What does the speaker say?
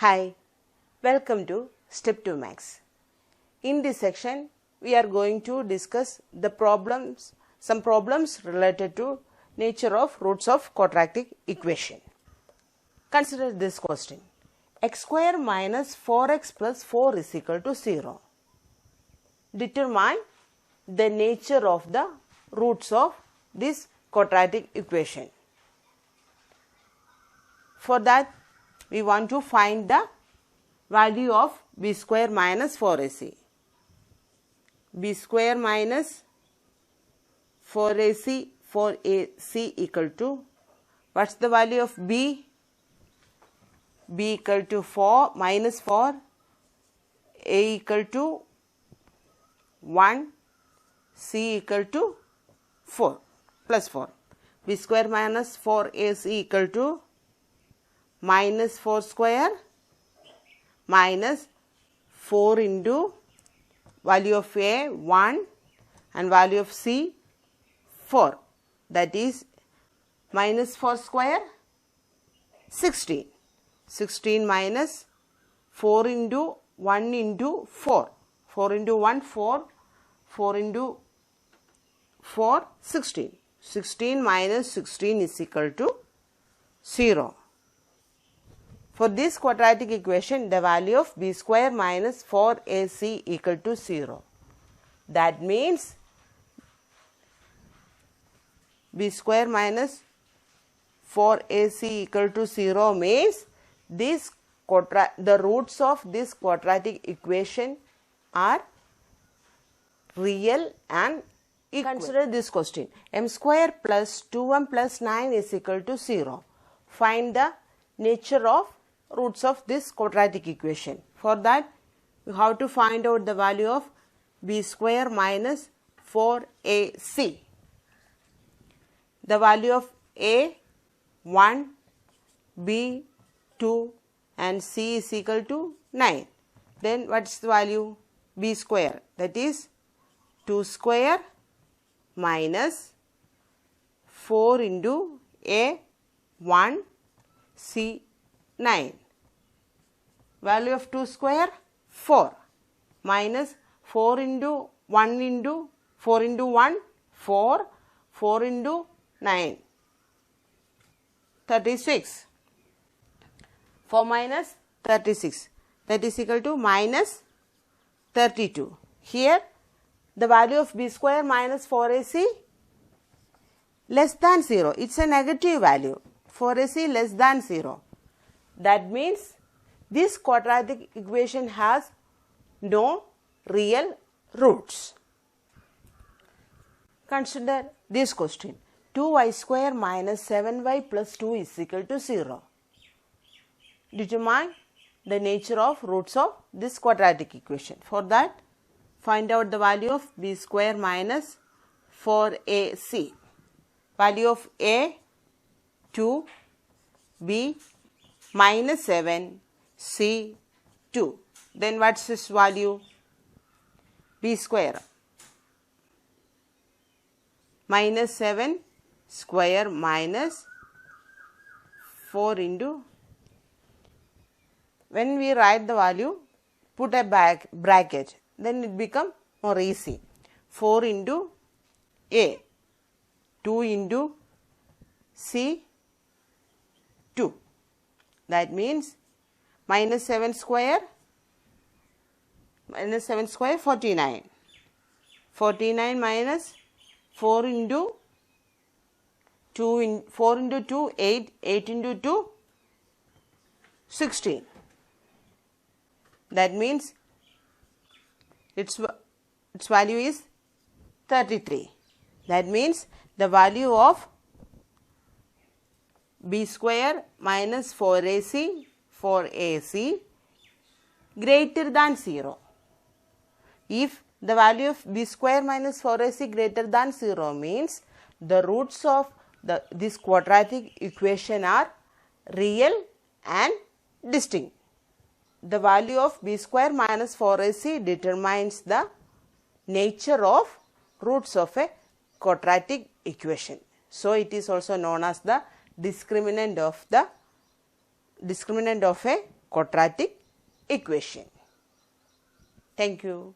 Hi, welcome to Step 2 Maths. In this section, we are going to discuss some problems related to nature of roots of quadratic equation. Consider this question. X square minus 4x plus 4 is equal to 0. Determine the nature of the roots of this quadratic equation. For that, we want to find the value of b square minus 4ac. b square minus 4ac equal to, what's the value of b? b equal to 4 minus 4, a equal to 1, c equal to 4 plus 4. b square minus 4ac equal to minus 4 square minus 4 into value of a 1 and value of c 4, that is minus 4 square 16. 16 minus 4 into 1 into 4. 4 into 1 4. 4 into 4 16. 16 minus 16 is equal to 0. For this quadratic equation, the value of b square minus 4ac equal to 0. That means b square minus 4ac equal to 0 means the roots of this quadratic equation are real and equal. Consider this question. M square plus 2m plus 9 is equal to 0. Find the nature of roots of this quadratic equation. For that, you have to find out the value of b square minus 4ac. The value of a 1, b 2 and c is equal to 9. Then what is the value? b square, that is 2 square minus 4 into a 1 c 9. Value of 2 square 4 minus 4 into 1 into 4 into 1 4, 4 into 9 36. 4 minus 36, that is equal to minus 32. Here the value of b square minus 4ac less than 0. It's a negative value. 4ac less than 0. That means this quadratic equation has no real roots. Consider this question. 2y square minus 7y plus 2 is equal to 0. Determine the nature of roots of this quadratic equation. For that, find out the value of b square minus 4ac. Value of a 2, b minus 7, c 2. Then what's this value? b square minus 7 square minus 4 into, when we write the value, put a bracket, then it becomes more easy. 4 into a, 2 into c 2. That means minus 7 square 49. 49 minus 4 into 2 4 into 2 8, 8 into 2 16. That means its value is 33. That means the value of b square minus 4ac greater than 0. If the value of b square minus 4ac greater than 0 means the roots of this quadratic equation are real and distinct. The value of b square minus 4ac determines the nature of roots of a quadratic equation. So it is also known as the discriminant of a quadratic equation. Thank you.